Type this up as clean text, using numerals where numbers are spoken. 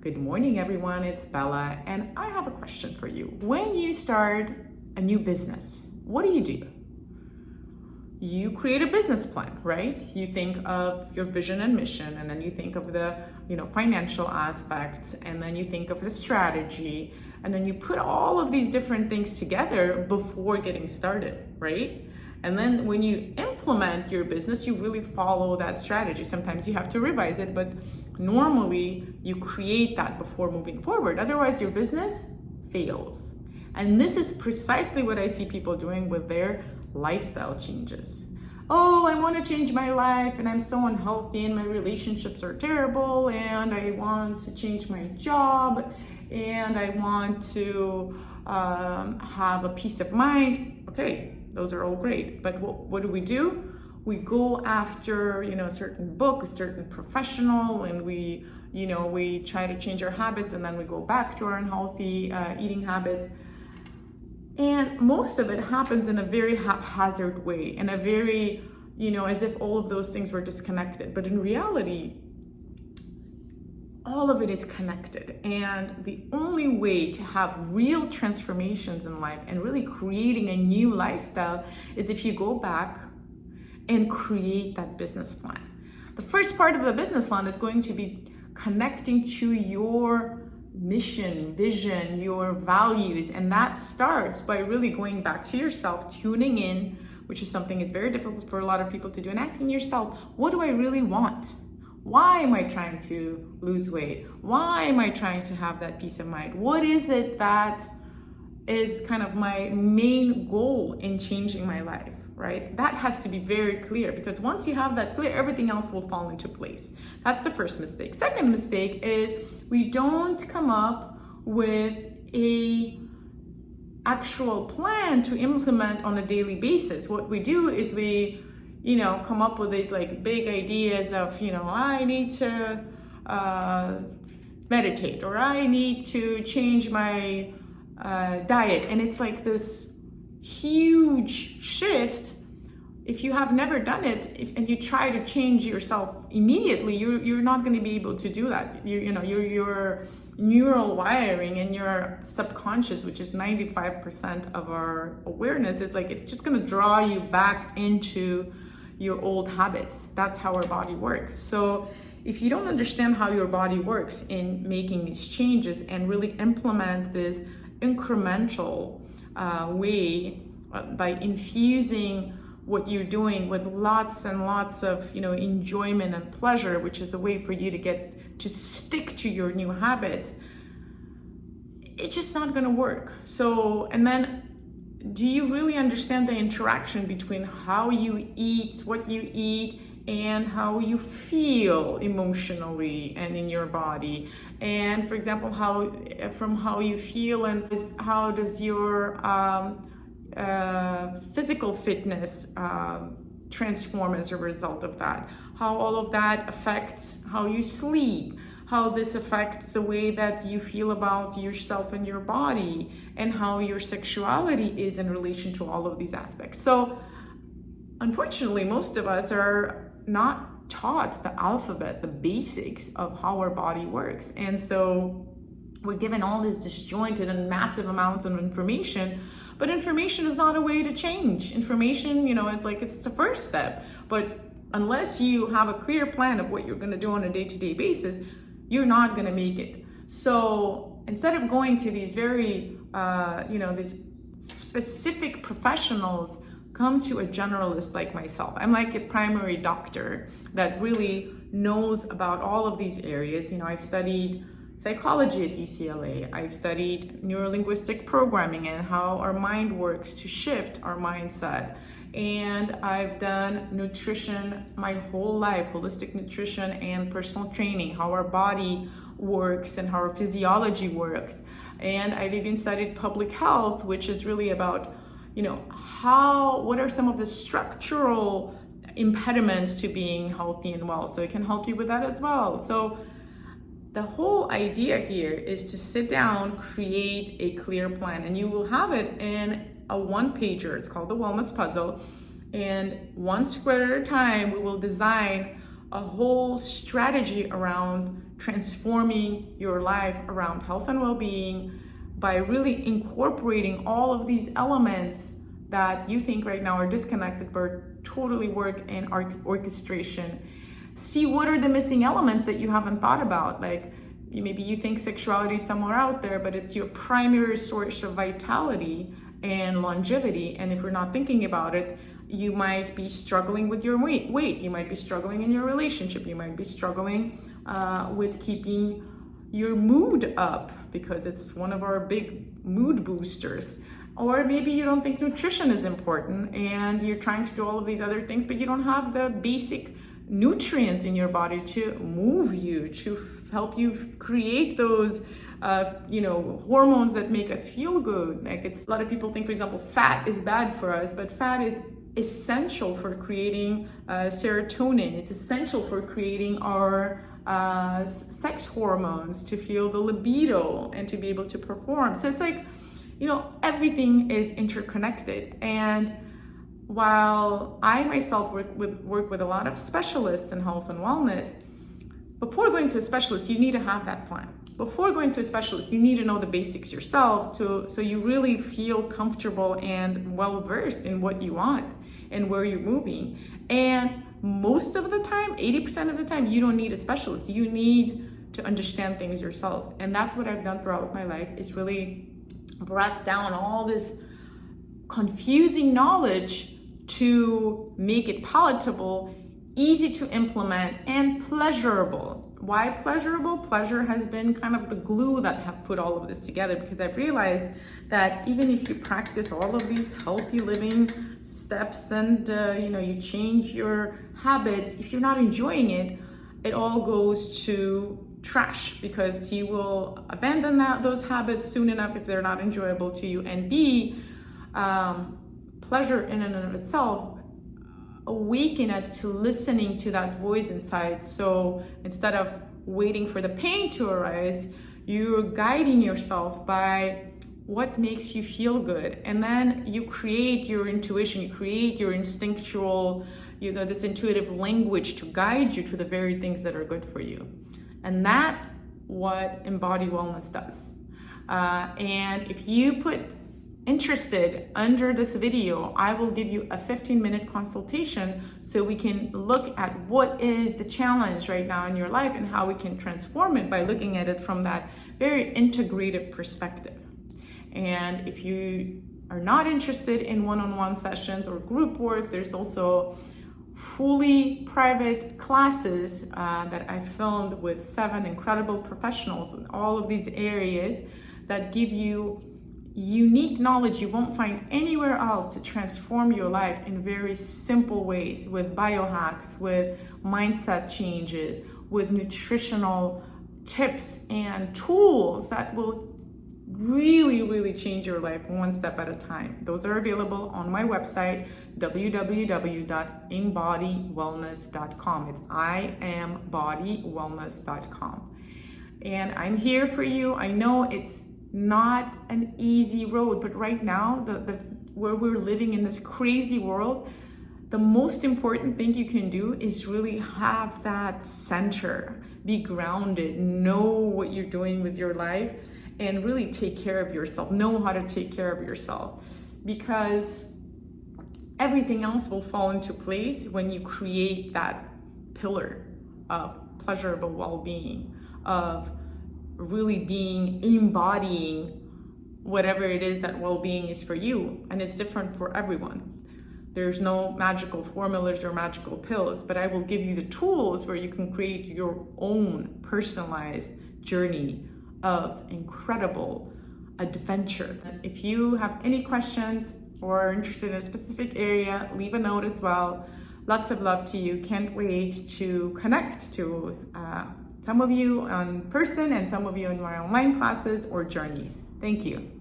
Good morning, everyone. It's Bella, and I have a question for you. When you start a new business, what do? You create a business plan, right? You think of your vision and mission, and then you think of the, financial aspects, and then you think of the strategy, and then you put all of these different things together before getting started, right? And then when you implement your business, you really follow that strategy. Sometimes you have to revise it, but normally you create that before moving forward. Otherwise, your business fails. And this is precisely what I see people doing with their lifestyle changes. Oh, I want to change my life and I'm so unhealthy and my relationships are terrible and I want to change my job and I want to have a peace of mind. Okay, those are all great. But what do? We go after, a certain book, a certain professional, and we try to change our habits, and then we go back to our unhealthy eating habits. And most of it happens in a very haphazard way, in a very, as if all of those things were disconnected. But in reality, all of it is connected. And the only way to have real transformations in life and really creating a new lifestyle is if you go back and create that business plan. The first part of the business plan is going to be connecting to your mission, vision, your values. And that starts by really going back to yourself, tuning in, which is something that's very difficult for a lot of people to do, and asking yourself, what do I really want? Why am I trying to lose weight? Why am I trying to have that peace of mind? What is it that is kind of my main goal in changing my life, right? That has to be very clear, because once you have that clear, everything else will fall into place. That's the first mistake. Second mistake is we don't come up with a actual plan to implement on a daily basis. What we do is we come up with these like big ideas of, I need to meditate, or I need to change my diet. And it's like this huge shift. If you have never done it and you try to change yourself immediately, you're not going to be able to do that. Your neural wiring and your subconscious, which is 95% of our awareness, is like, it's just going to draw you back into your old habits. That's how our body works. So if you don't understand how your body works in making these changes and really implement this incremental way by infusing what you're doing with lots and lots of enjoyment and pleasure, which is a way for you to get to stick to your new habits, it's just not going to work. So, and then do you really understand the interaction between how you eat, what you eat, and how you feel emotionally and in your body? And for example, from how you feel, and how does your physical fitness transform as a result of that? How all of that affects how you sleep, how this affects the way that you feel about yourself and your body, and how your sexuality is in relation to all of these aspects. So unfortunately, most of us are not taught the alphabet, the basics of how our body works. And so we're given all this disjointed and massive amounts of information, but information is not a way to change. Information, is like, it's the first step. But unless you have a clear plan of what you're going to do on a day-to-day basis, you're not going to make it. So instead of going to these very, these specific professionals, come to a generalist like myself. I'm like a primary doctor that really knows about all of these areas. I've studied psychology at UCLA. I've studied neurolinguistic programming and how our mind works to shift our mindset. And I've done nutrition my whole life, holistic nutrition and personal training, how our body works and how our physiology works. And I've even studied public health, which is really about, what are some of the structural impediments to being healthy and well. So it can help you with that as well. So the whole idea here is to sit down, create a clear plan, and you will have it in a one-pager. It's called the Wellness Puzzle. And one square at a time, we will design a whole strategy around transforming your life around health and well-being by really incorporating all of these elements that you think right now are disconnected but totally work in orchestration. See what are the missing elements that you haven't thought about. Like maybe you think sexuality is somewhere out there, but it's your primary source of vitality and longevity. And if we're not thinking about it, you might be struggling with your weight. You might be struggling in your relationship. You might be struggling with keeping your mood up because it's one of our big mood boosters. Or maybe you don't think nutrition is important and you're trying to do all of these other things, but you don't have the basic nutrients in your body to move you, to help you create those hormones that make us feel good. Like a lot of people think, for example, fat is bad for us, but fat is essential for creating serotonin. It's essential for creating our sex hormones, to feel the libido and to be able to perform. So it's like, everything is interconnected. And while I myself work with a lot of specialists in health and wellness, before going to a specialist, you need to have that plan. Before going to a specialist, you need to know the basics yourselves so you really feel comfortable and well-versed in what you want and where you're moving. And most of the time, 80% of the time, you don't need a specialist. You need to understand things yourself. And that's what I've done throughout my life, is really brought down all this confusing knowledge to make it palatable, easy to implement, and pleasurable. Why pleasurable? Pleasure has been kind of the glue that have put all of this together, because I've realized that even if you practice all of these healthy living steps and you change your habits, if you're not enjoying it, it all goes to trash, because you will abandon those habits soon enough if they're not enjoyable to you. And B, pleasure in and of itself awaken us to listening to that voice inside. So instead of waiting for the pain to arise, you're guiding yourself by what makes you feel good. And then you create your intuition, you create your instinctual, this intuitive language to guide you to the very things that are good for you. And that's what Embody Wellness does. And if you put interested under this video, I will give you a 15-minute consultation so we can look at what is the challenge right now in your life and how we can transform it by looking at it from that very integrative perspective. And if you are not interested in one-on-one sessions or group work, there's also fully private classes that I filmed with 7 incredible professionals in all of these areas that give you unique knowledge you won't find anywhere else to transform your life in very simple ways, with biohacks, with mindset changes, with nutritional tips and tools that will really, really change your life one step at a time. Those are available on my website, www.embodywellness.com. It's iambodywellness.com. And I'm here for you. I know it's not an easy road, but right now, where we're living in this crazy world, the most important thing you can do is really have that center, be grounded, know what you're doing with your life, and really take care of yourself. Know how to take care of yourself, because everything else will fall into place when you create that pillar of pleasurable well-being, of really embodying whatever it is that well-being is for you. And it's different for everyone. There's no magical formulas or magical pills, but I will give you the tools where you can create your own personalized journey of incredible adventure. If you have any questions or are interested in a specific area, leave a note as well. Lots of love to you. Can't wait to connect to some of you in person and some of you in my online classes or journeys. Thank you.